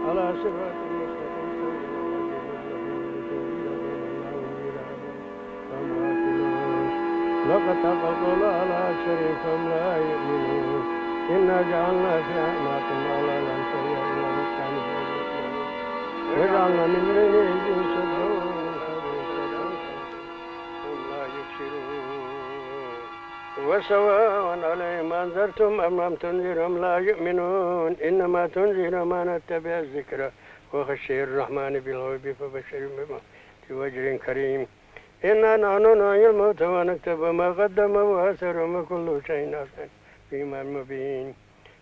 على صراط مستقيم لقد حق القول على أكثرهم فهم لا يؤمنون إنا جعلنا في أعناقهم أغلالا فهي إلى الأذقان وجعلنا من بين أيديهم سدا ومن خلفهم سدا فهم لا يبصرون وسواء عليهم أنذرتم أم لم تنذرهم لا يؤمنون إنما تنذر من اتبع الذكر وخشي الرحمن بالغيب فبشرهم بوجر كريم إنا نحن نحيي الموتى ونكتب ما قدموا وآثارهم وكل شيء أحصيناه في إمام مبين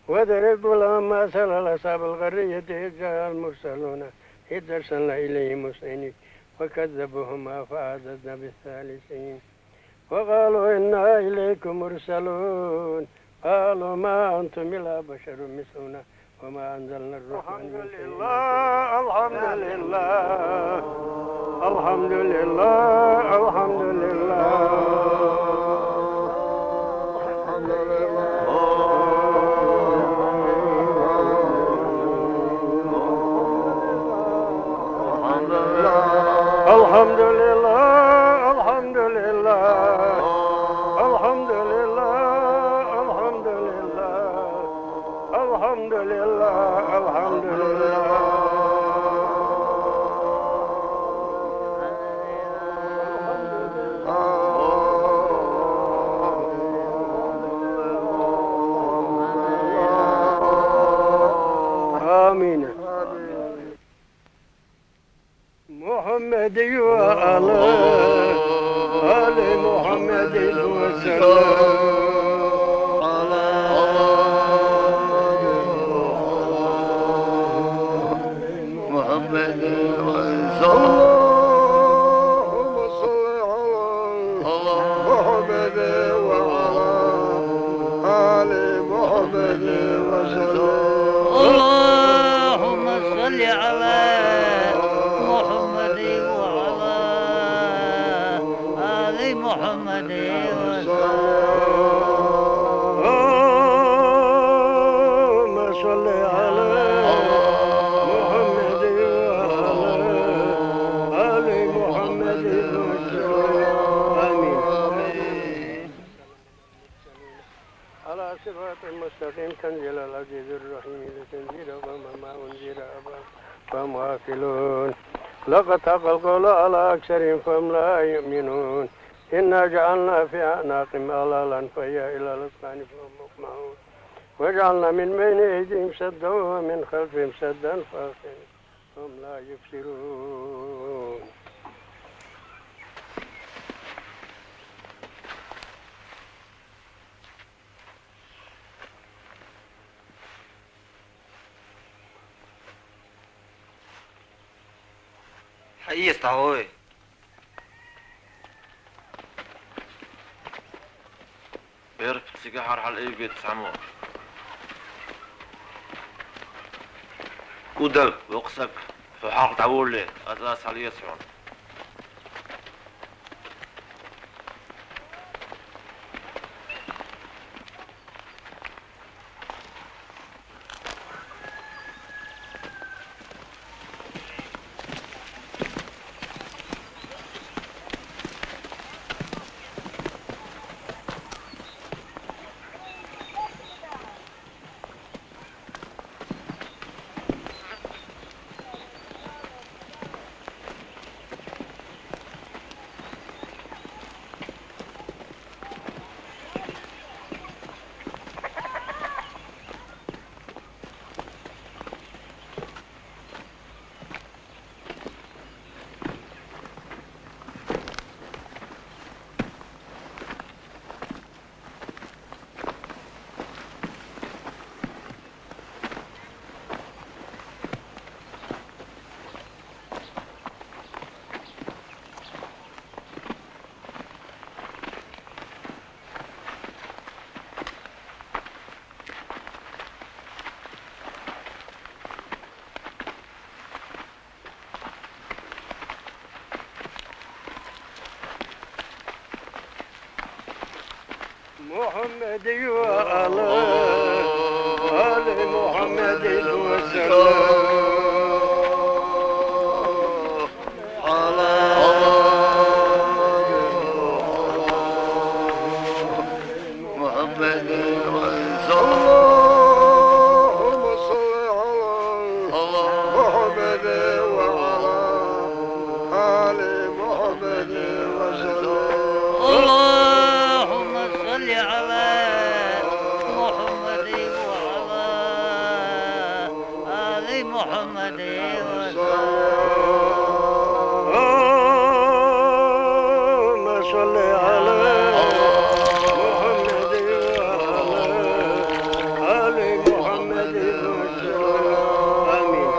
وضرب لهم مثل أصحاب القرية إذ جاء المرسلون إذ أرسلنا إليهم اثنين فكذبوهما فعززنا بالثالثين وقالوا إنا إليكم مرسلون قالوا ما أنتم إلا بشر مثلنا وما أنزلنا الرحمن من شيء الحمد لله الحمد لله الحمد لله الحمد لله الحمد لله الحمد لله الحمد لله الحمد لله الحمد لله الحمد لله آمين محمد وعلى آل محمد وسلم محمد اللهم صل على محمد وعلى آل محمد وسلم اللهم صل على محمد وعلى آل محمد اللهم صل على محمد وعلى آل محمد وسلم آمين على صراط المستقيم تنزيل العزيز الرحيم لتنزيل قوم ما أنذر آباؤهم فهم غافلون لقد حق القول على أكثرهم فهم لا يؤمنون إنا جعلنا في أعناقهم أغلالا فهي إلى الأذقان فهم مقمحون وجعلنا من بين أيديهم سدا ومن خلفهم سدا فهم لا يبصرون حقيقي استعوي بيرف سيجاحر حال ايه بيت سامو كودل وقسك في حق تعول لي أدلاس على يسرون محمد وعلى آل محمد وسلم محمد وعلى آل محمد وسلم. اللهم صل على محمد وعلى آل محمد وسلم. اللهم صل على محمد وعلى آل محمد وسلم. آمين.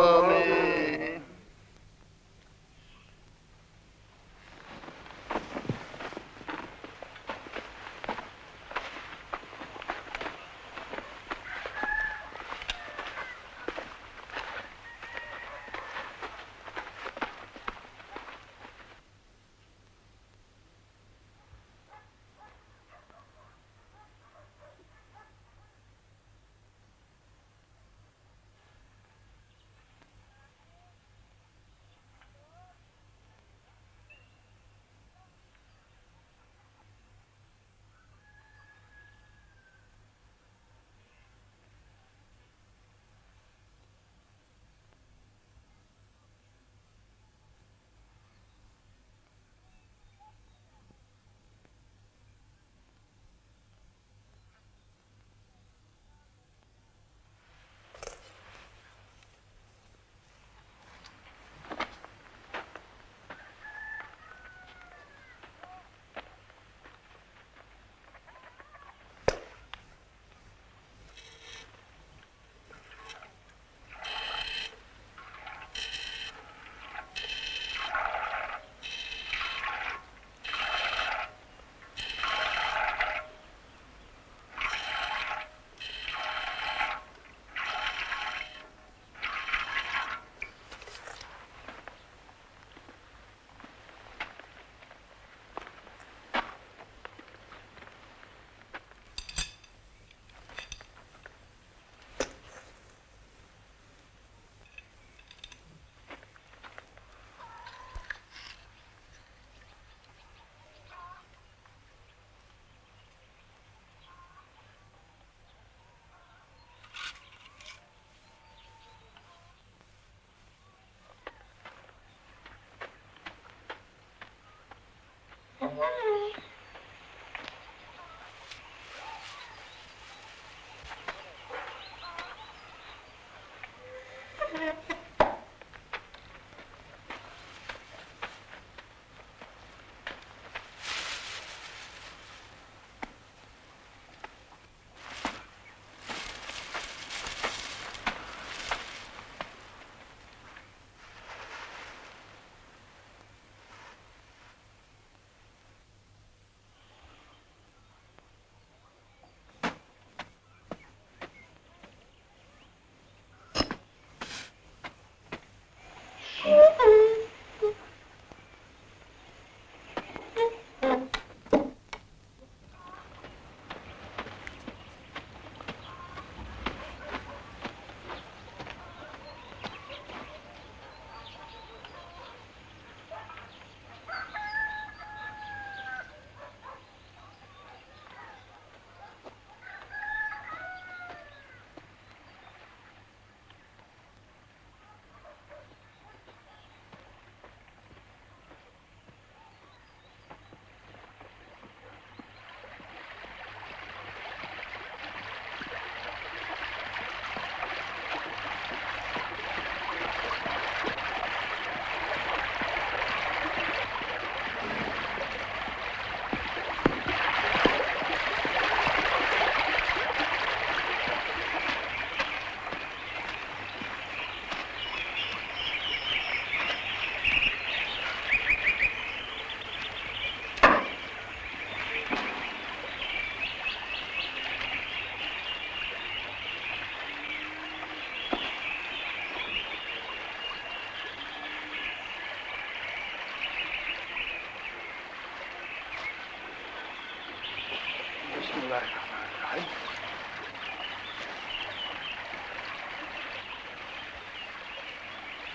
Bismillahirrahmanirrahim.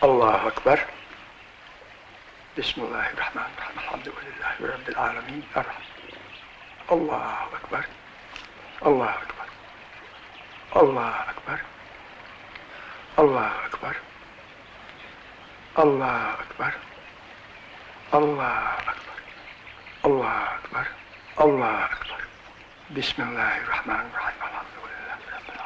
Allahu Ekber. Bismillahirrahmanirrahim. Elhamdülillahi Rabbil alemin. Allahu Ekber. Allahu Ekber. Allahu Ekber. Allahu Ekber. Allahu Ekber. Allahu Ekber. Allahu Ekber. Allahu Ekber. Bismillahirrahmanirrahim. Elhamdülillahi Rabbil alemin.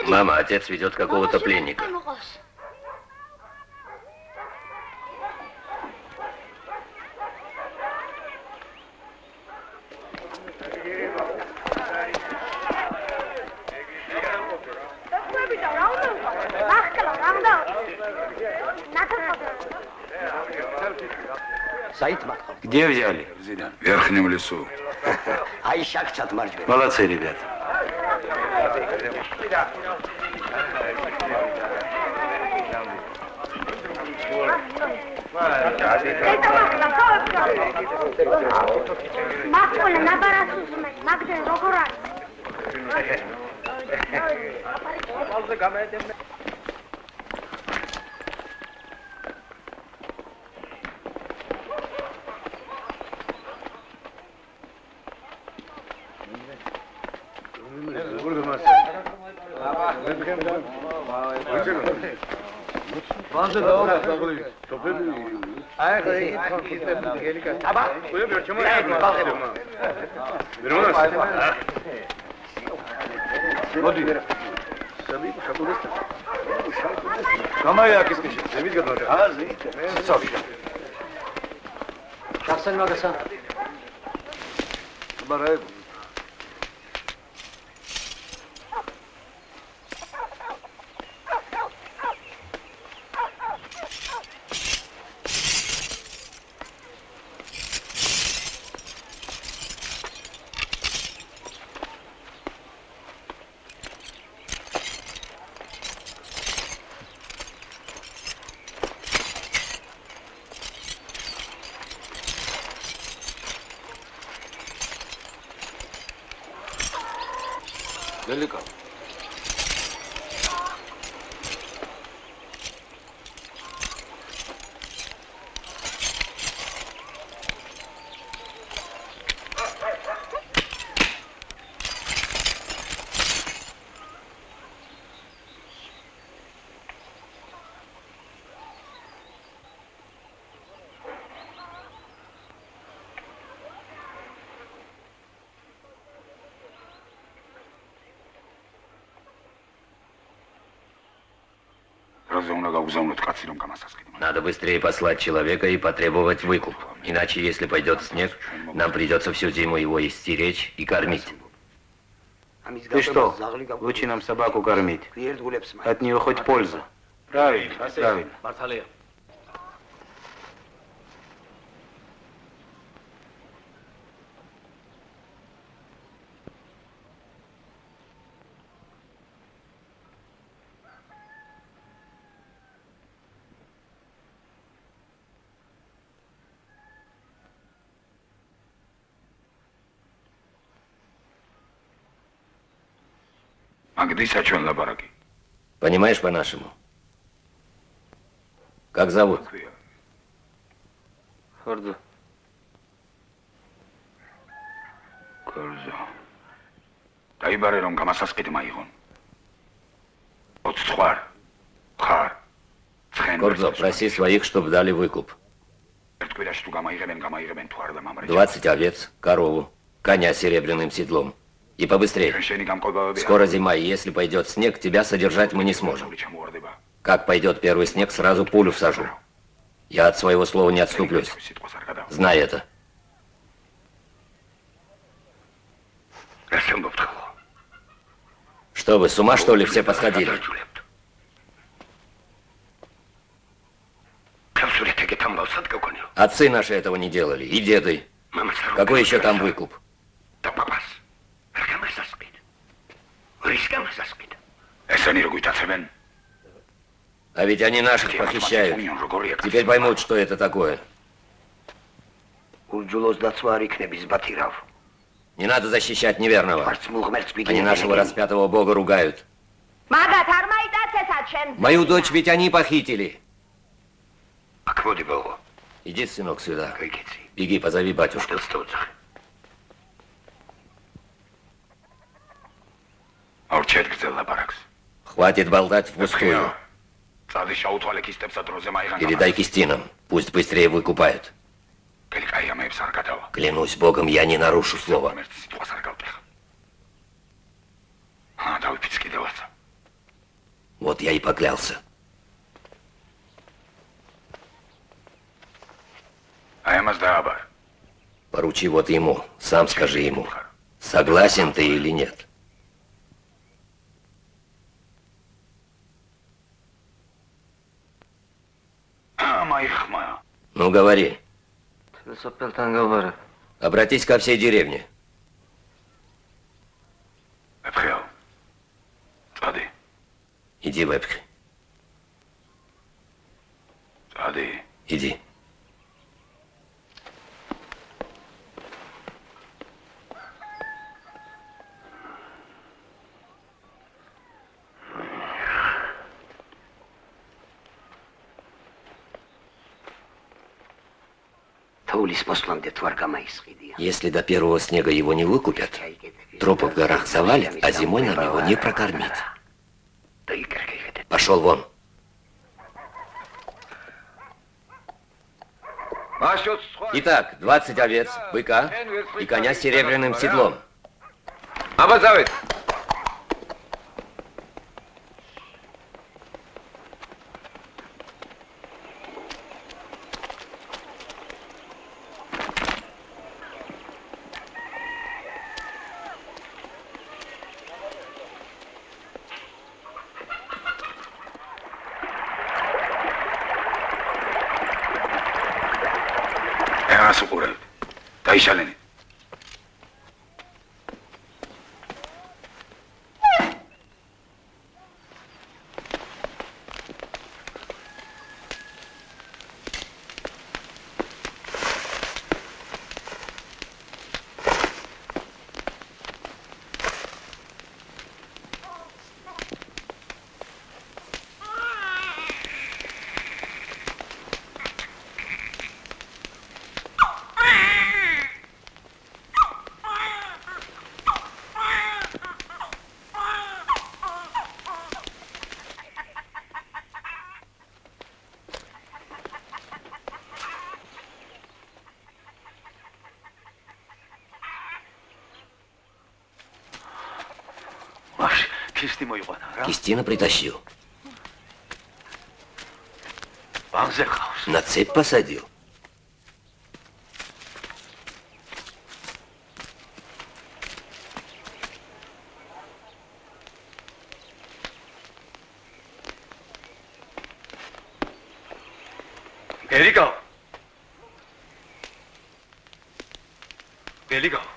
Мама, отец ведет какого-то пленника. Где взяли? В верхнем лесу. Молодцы, ребят. Şahsen magasa. Далеко. Надо быстрее послать человека и потребовать выкуп. Иначе, если пойдет снег, нам придется всю зиму его истеречь и кормить. Ты что, лучше нам собаку кормить? От нее хоть польза. Правильно, правильно. Понимаешь по-нашему? Как зовут? Хордо. Кордзо, проси своих, чтобы дали выкуп. 20 овец, корову, коня с серебряным седлом. И побыстрее. Скоро зима, и если пойдет снег, тебя содержать мы не сможем. Как пойдет первый снег, сразу пулю всажу. Я от своего слова не отступлюсь. Знай это. Что вы, с ума что ли все посходили? Отцы наши этого не делали, и деды. Какой еще там выкуп? А ведь они наших похищают. Теперь поймут, что это такое. Не надо защищать неверного. Они нашего распятого бога ругают. Мою дочь ведь они похитили. Иди, сынок, сюда. Беги, позови батюшку. Хватит болтать впустую. Передай кистинам, пусть быстрее выкупают. Клянусь Богом, я не нарушу слова. Вот я и поклялся. Поручи вот ему, сам скажи ему, согласен ты или нет. Ну, говори. Обратись ко всей деревне. Иди, Вепхи. Иди. Если до первого снега его не выкупят, тропы в горах завалят, а зимой нам его не прокормить. Пошел вон. Итак, 20 овец, быка и коня с серебряным седлом. Обозавит! უყურებთ. დაიშალენი. Кистина притащил. На цепь посадил. Беликов! Беликов!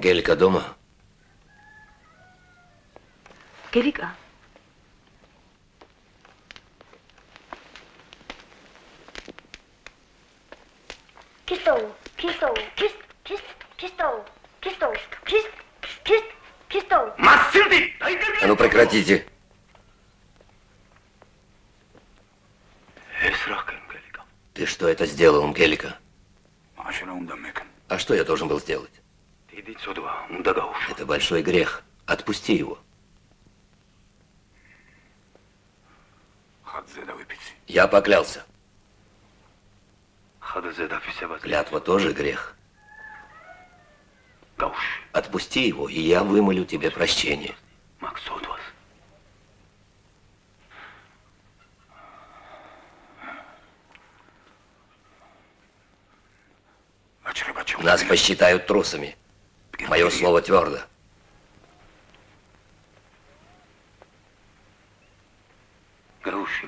Гелька дома? Гелика. А ну прекратите. Ты что это сделал, Гелика? А что я должен был сделать? Это большой грех. Отпусти его. Я поклялся. Клятва тоже грех. Отпусти его, и я вымолю тебе прощение. Нас посчитают трусами. Мое слово твердо.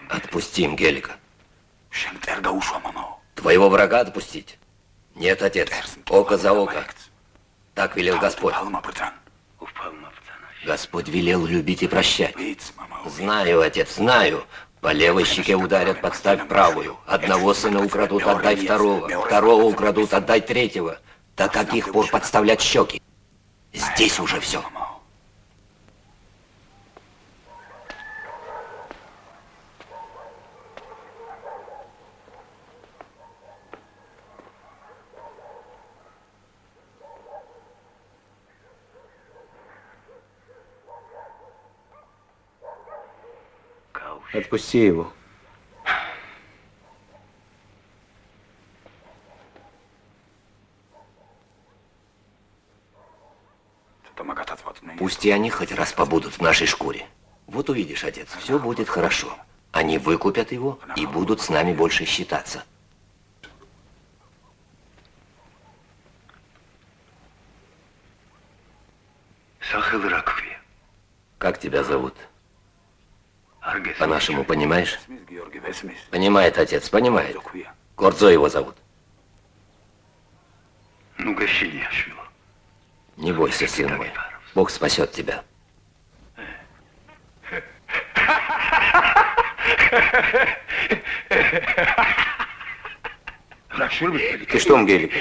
Отпустим Гелика. Твоего врага отпустить? Нет, отец. Око за око. Так велел Господь. Господь велел любить и прощать. Знаю, отец, знаю. По левой щеке ударят, подставь правую. Одного сына украдут, отдай второго. Второго украдут, отдай третьего. До каких пор подставлять щеки? Здесь уже все. Отпусти его. Пусть и они хоть раз побудут в нашей шкуре. Вот увидишь, отец, все будет хорошо. Они выкупят его и будут с нами больше считаться. Как тебя зовут? По-нашему, понимаешь? Понимает, отец, понимает. Гордзо его зовут. Не бойся, сын мой. Бог спасет тебя. Ты что, Мгелик?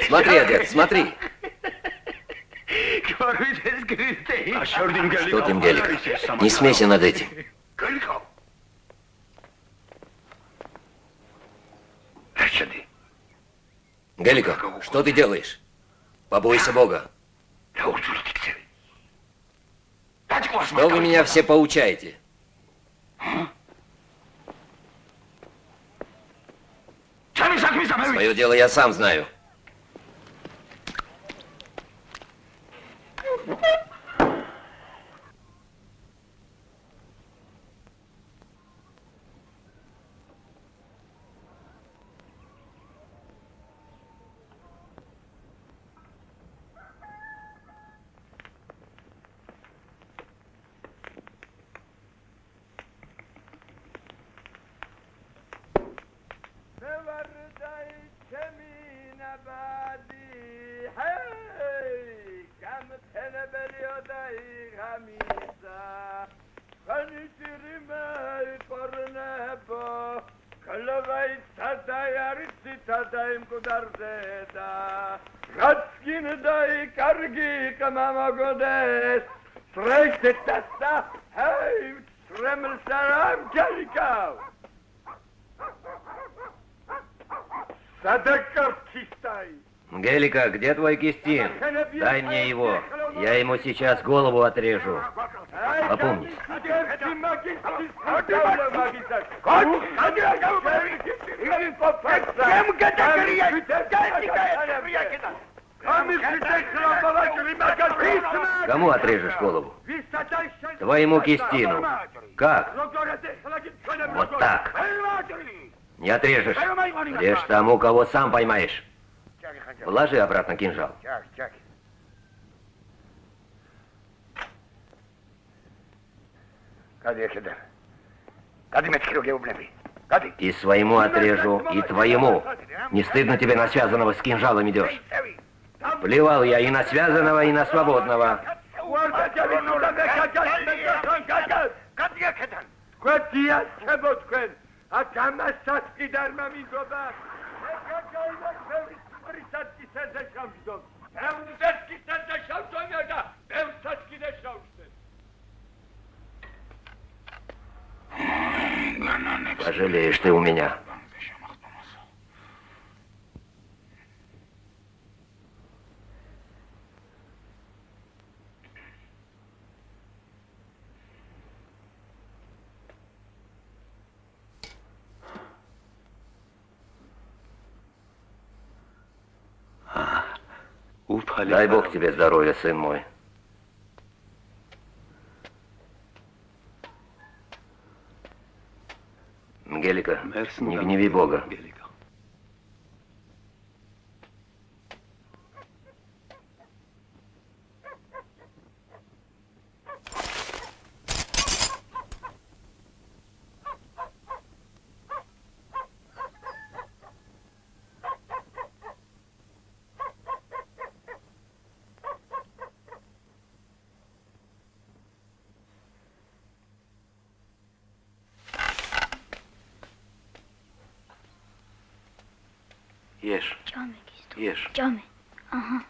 Смотри, отец, смотри. Что ты, Мгелик? Не смейся над этим. Гелика, что ты делаешь? Побойся Бога. Что вы меня все поучаете? Свое дело я сам знаю. Гелика, где твой кистин? Дай мне его. Я ему сейчас голову отрежу. Опомнись. Кому отрежешь голову? Твоему кистину. Как? Вот так. Не отрежешь. Режь тому, кого сам поймаешь. Вложи обратно кинжал. И своему отрежу, и твоему. Не стыдно тебе на связанного с кинжалом идешь? Плевал я и на связанного, и на свободного. Пожалеешь ты у меня. Дай Бог тебе здоровья, сын мой. Гелика, не гневи Бога. Ешь. Ешь. Ага.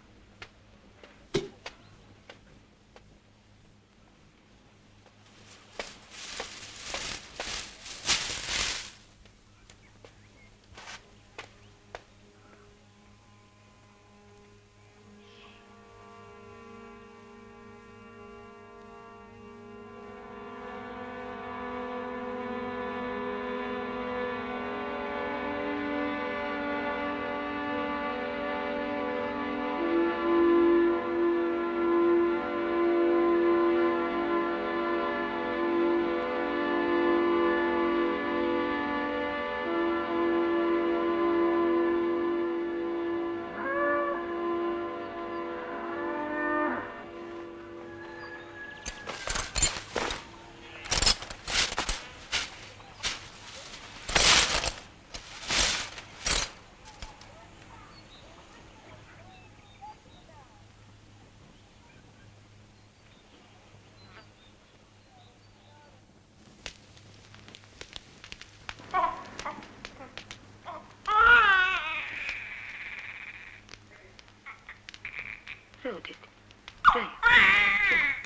Raudit. Rai.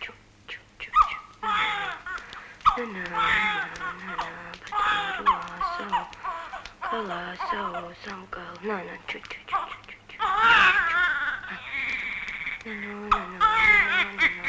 Ču, ču, ču, ču. Na, na, na, na, na, pataru, asau. Kala, asau, sangkal. Na, na, ču, ču, ču, ču, ču, ču. Na, na, na, na, na, na, na.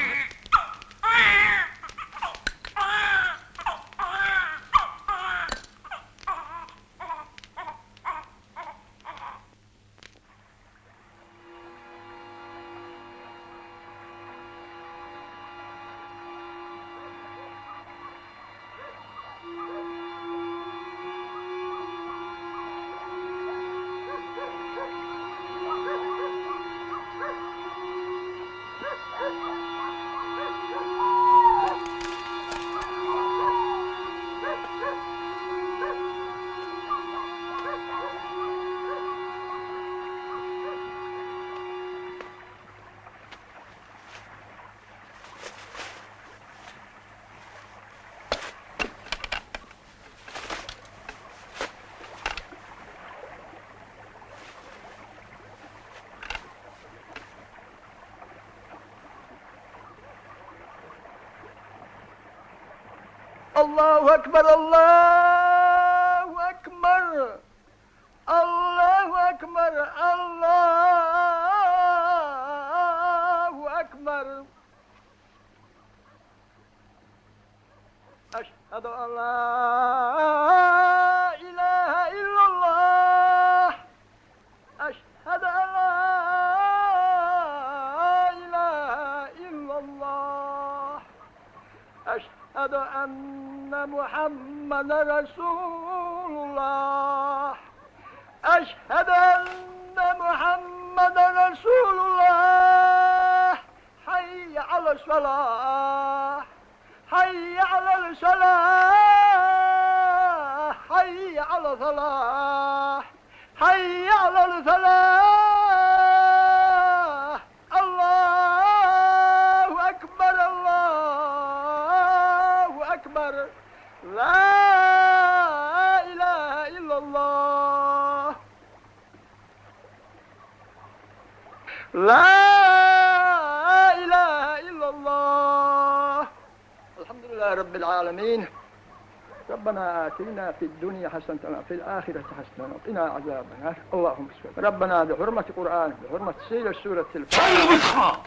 الله أكبر الله أكبر الله أكبر الله أكبر أشهد أن لا إله إلا الله أشهد أن لا إله إلا الله أشهد أن محمد رسول الله أشهد أن محمد رسول الله حي على الصلاة حي على الصلاة حي على الصلاة حي على الفلاح الله أكبر الله أكبر لا إله إلا الله لا إله إلا الله الحمد لله رب العالمين ربنا آتنا في الدنيا حسنة وفي الآخرة حسنة وقنا عذاب النار اللهم صل ربنا بحرمة القرآن بحرمة سورة الفاتحة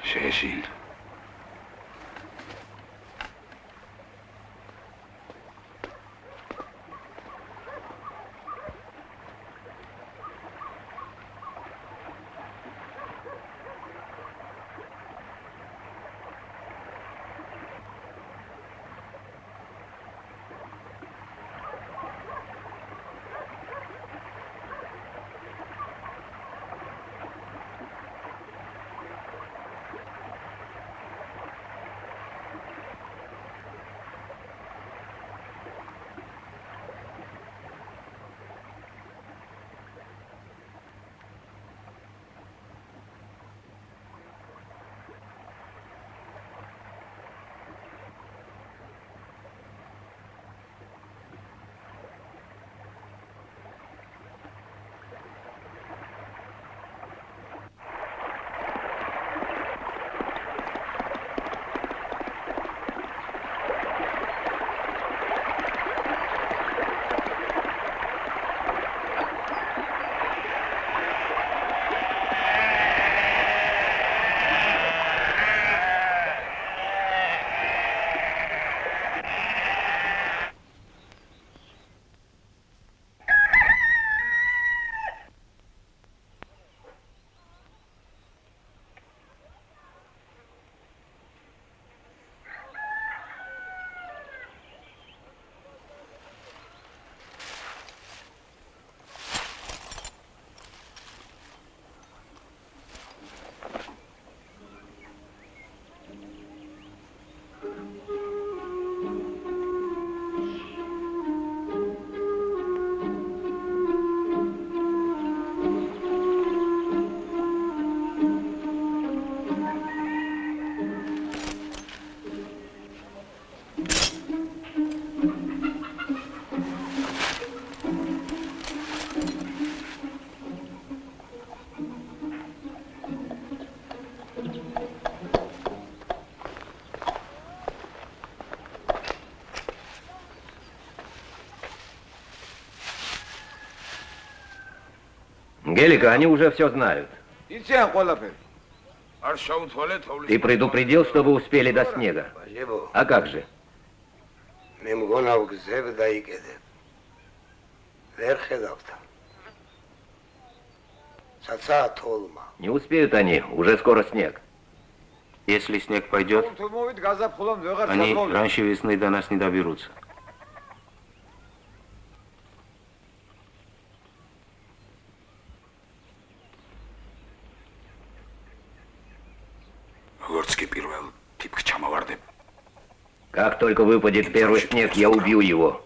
شاشين Гелика, они уже все знают. Ты предупредил, чтобы успели до снега. А как же? Не успеют они, уже скоро снег. Если снег пойдет, они раньше весны до нас не доберутся. Как только выпадет первый снег, я убью его.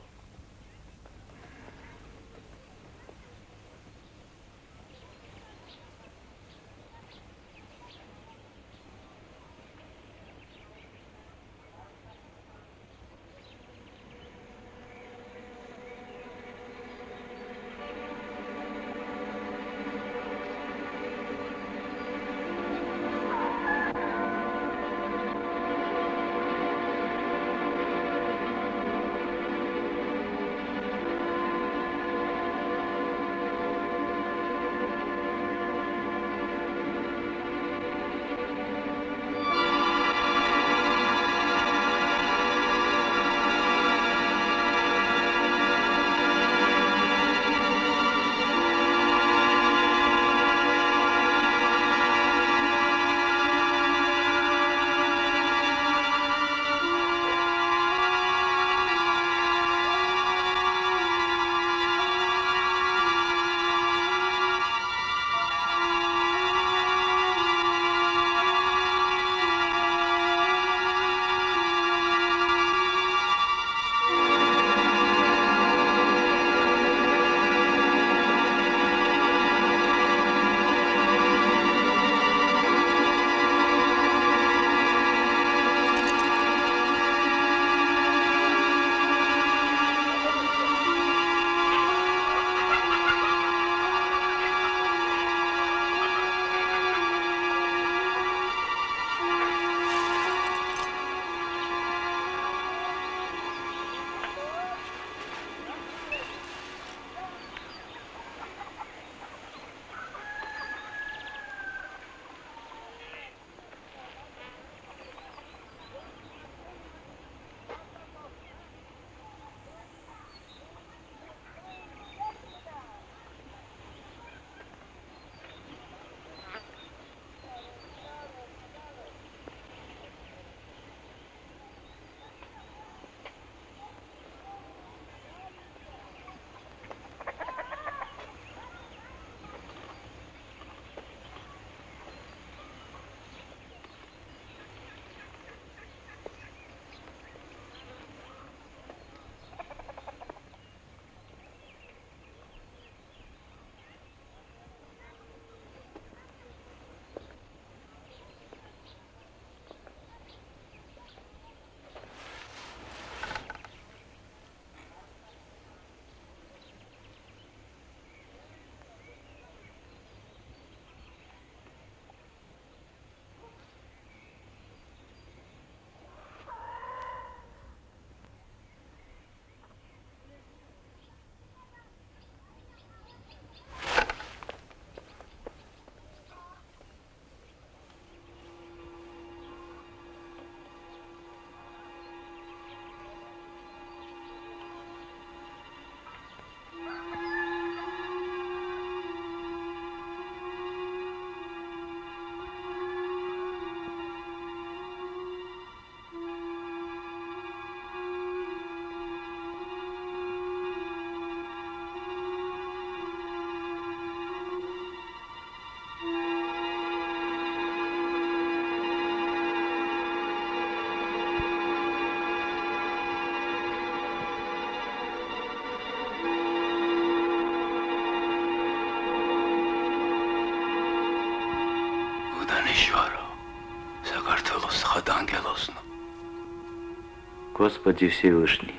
Господи Всевышний,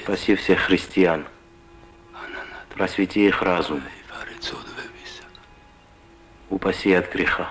спаси всех христиан, просвети их разум, упаси от греха.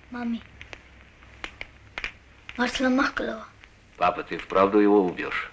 Мами. Марсла Махкалова. Папа, ты вправду его убьешь?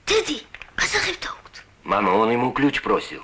Деди, казахивтауд. Мама, он ему ключ просил.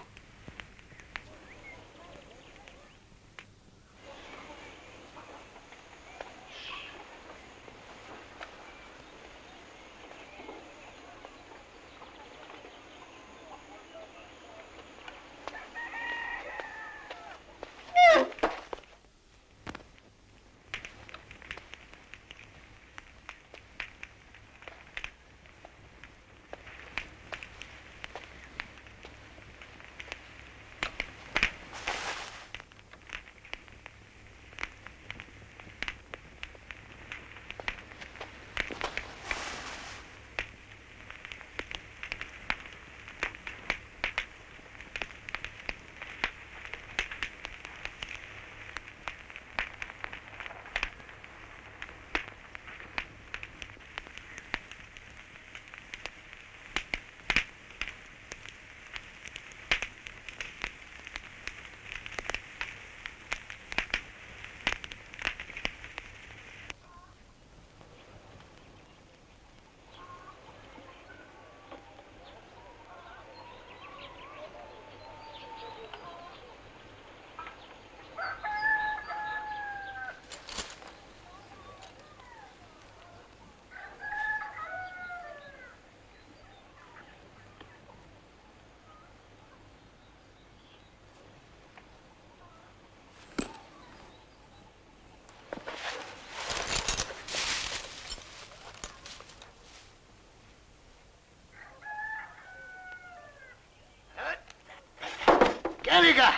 גליקה!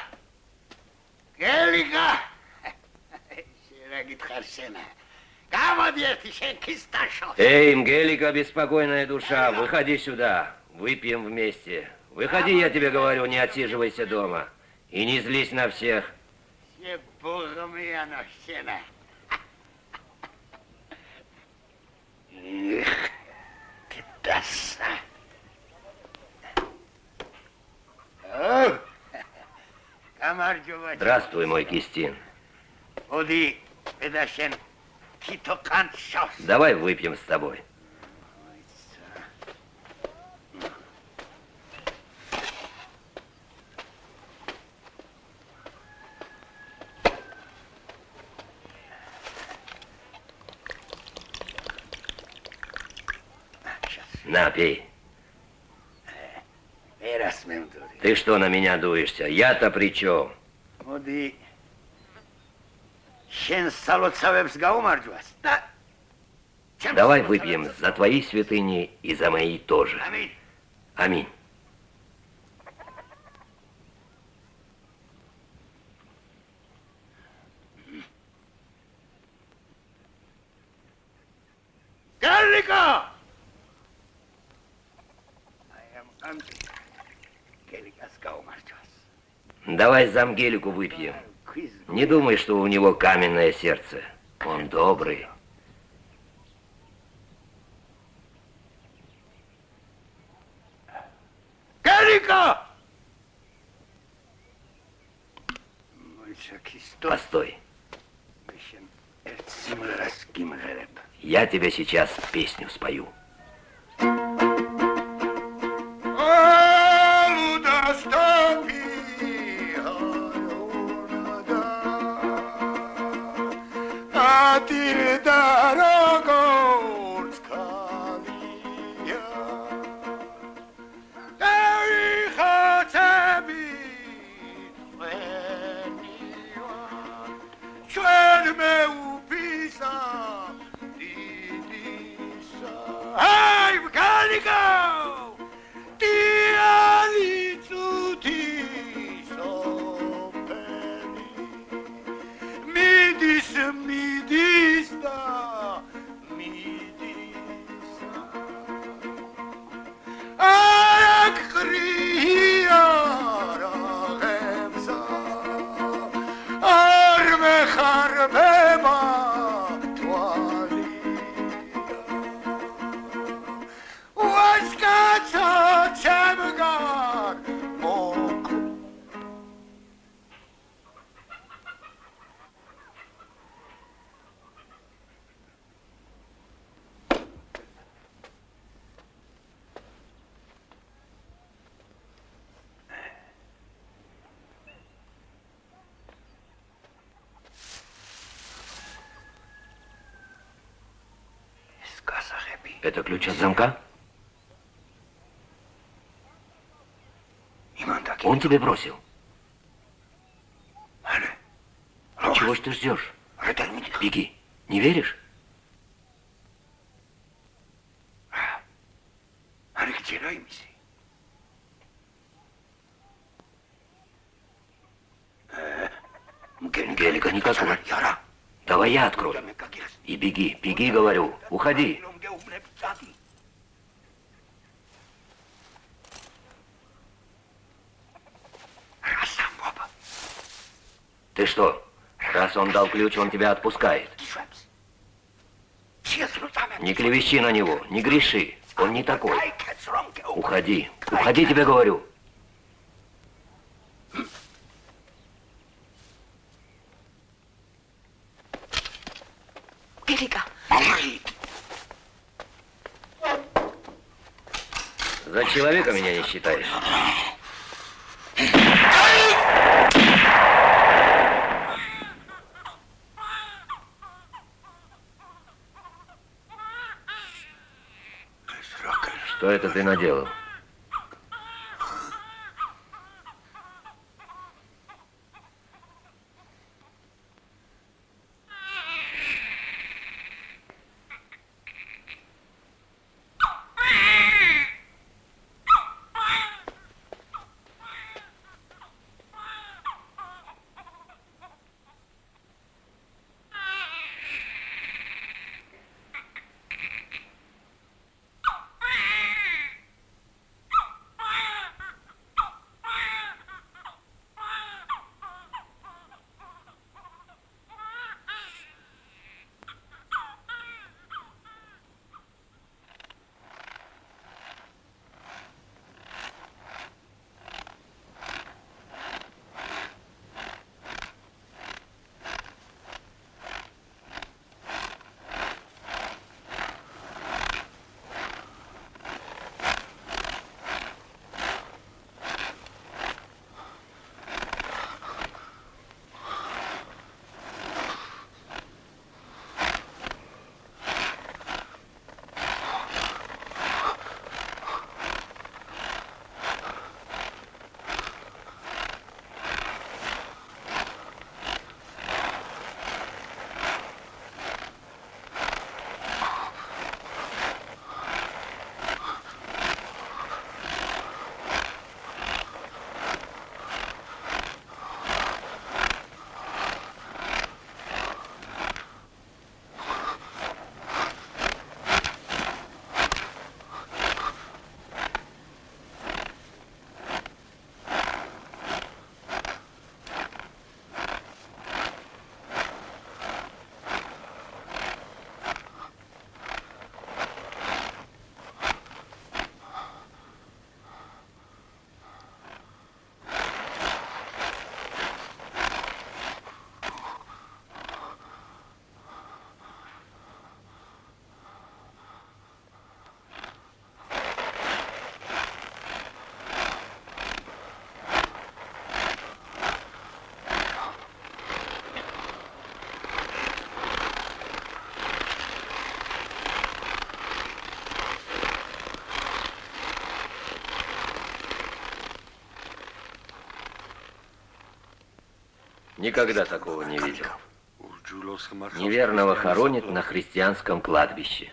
גליקה! Ширагит Харсена. Кому дети шенкисташо? Эй, Мгелика, беспокойная душа, выходи сюда. Выпьем вместе. Выходи, я тебе говорю, не отсиживайся дома. И не злись на всех. Все богом я носена. Эх, ты таса. Здравствуй, мой Кистин. Давай выпьем с тобой. На, пей. Ты что на меня дуешься? Я-то при чем? Давай выпьем за твои святыни и за мои тоже. Аминь. Гелика! Давай за Мгелику выпьем. Не думай, что у него каменное сердце. Он добрый. Гелика! Постой. Я тебе сейчас песню спою. Hey, we gotta go! Это ключ от замка? Он тебе бросил. Чего ж ты ждешь? Беги. Не веришь? Гелика никакой. Давай я открою. И беги, беги, говорю. Уходи. Ты что? Раз он дал ключ, он тебя отпускает. Не клевещи на него, не греши. Он не такой. Уходи. Уходи, тебе говорю. Гелика. За человека меня не считаешь. Что это ты наделал? Никогда такого не видел. Неверного хоронят на христианском кладбище.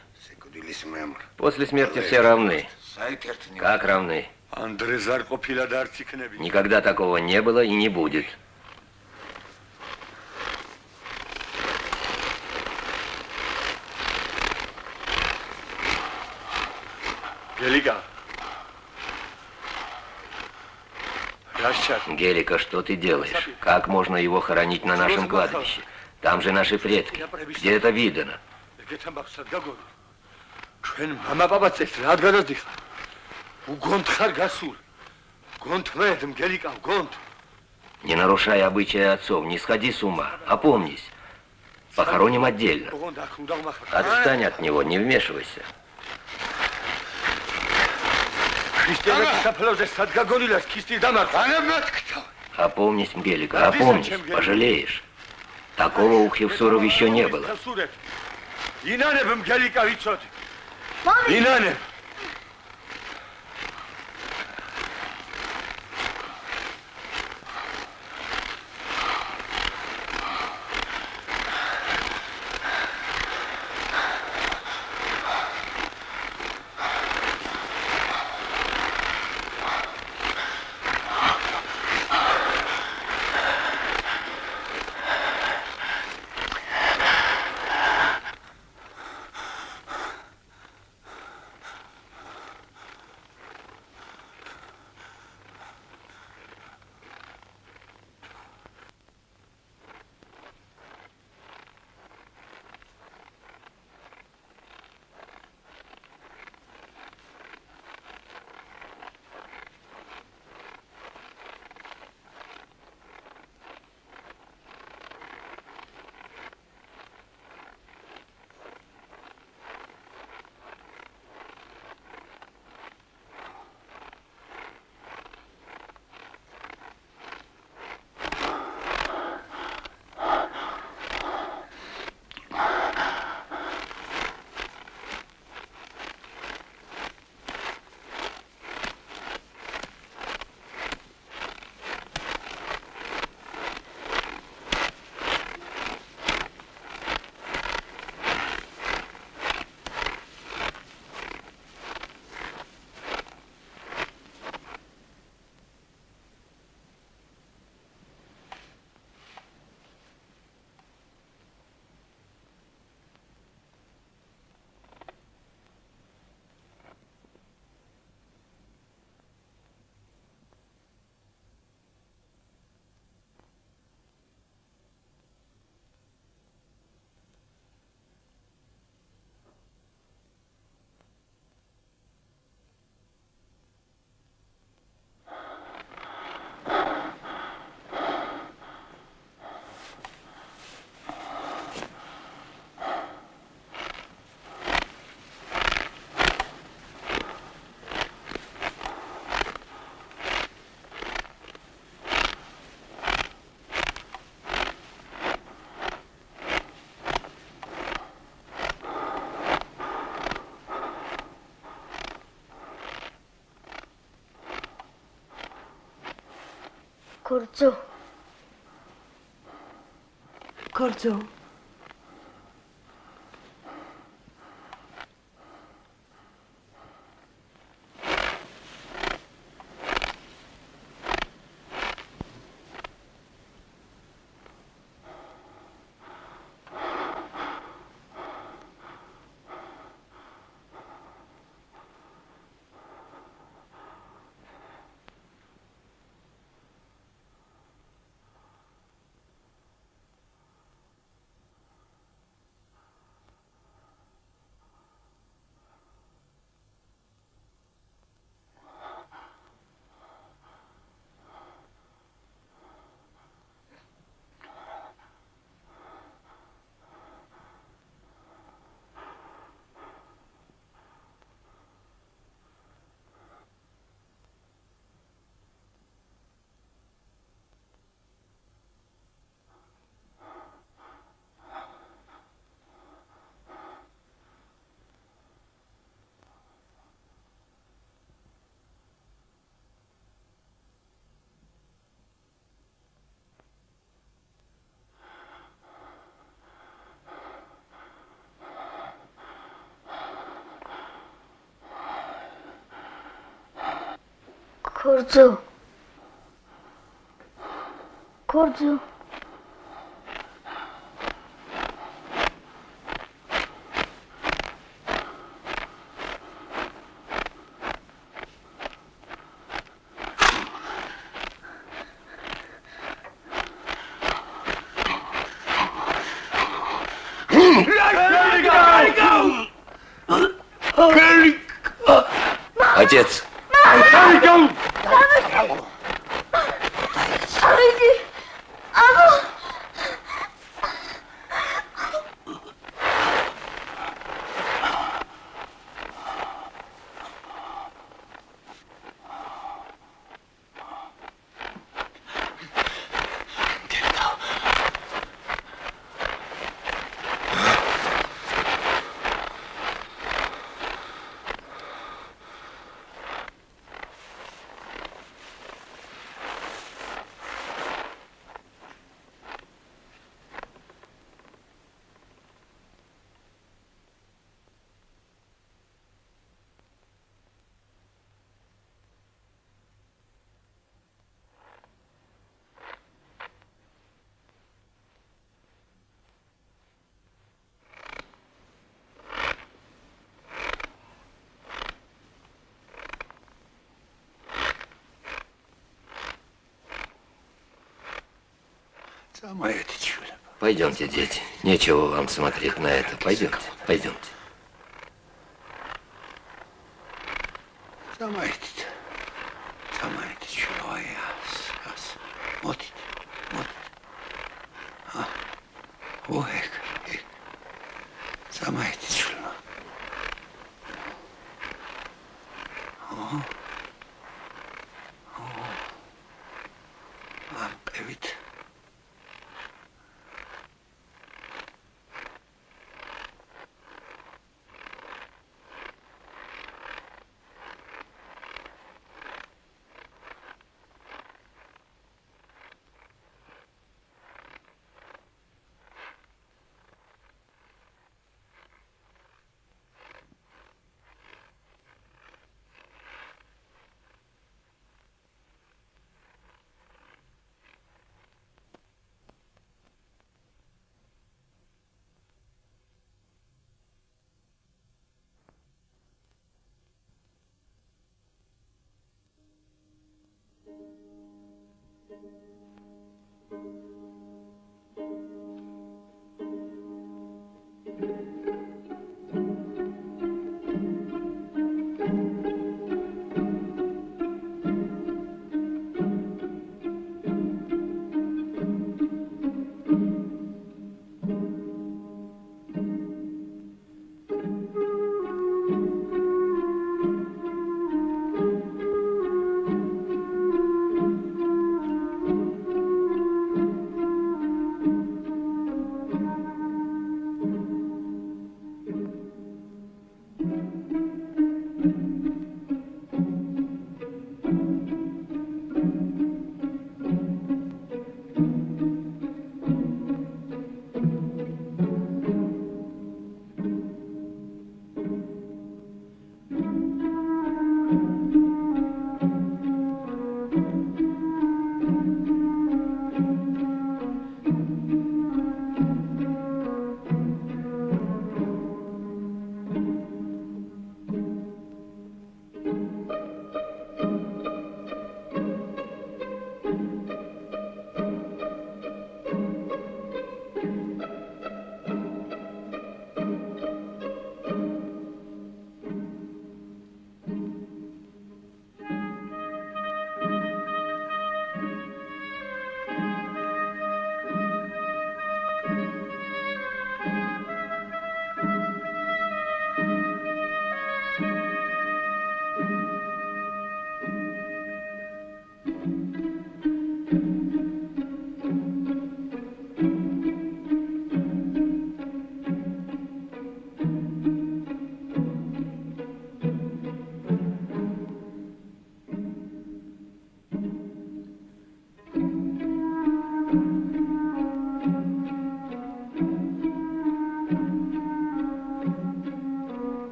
После смерти все равны. Как равны? Никогда такого не было и не будет. Гелика, что ты делаешь? Как можно его хоронить на нашем кладбище? Там же наши предки. Где это видано? Не нарушай обычаи отцов, не сходи с ума, опомнись. Похороним отдельно. Отстань от него, не вмешивайся. Опомнись, Гелика, опомнись, пожалеешь. Такого у Хевсуров еще не было. Лиляне! Kurzu. Kurzu. Kurzu. Kurzu. Отец! Арыди! Пойдемте, дети. Нечего вам смотреть на это. Пойдемте, пойдемте. Evit.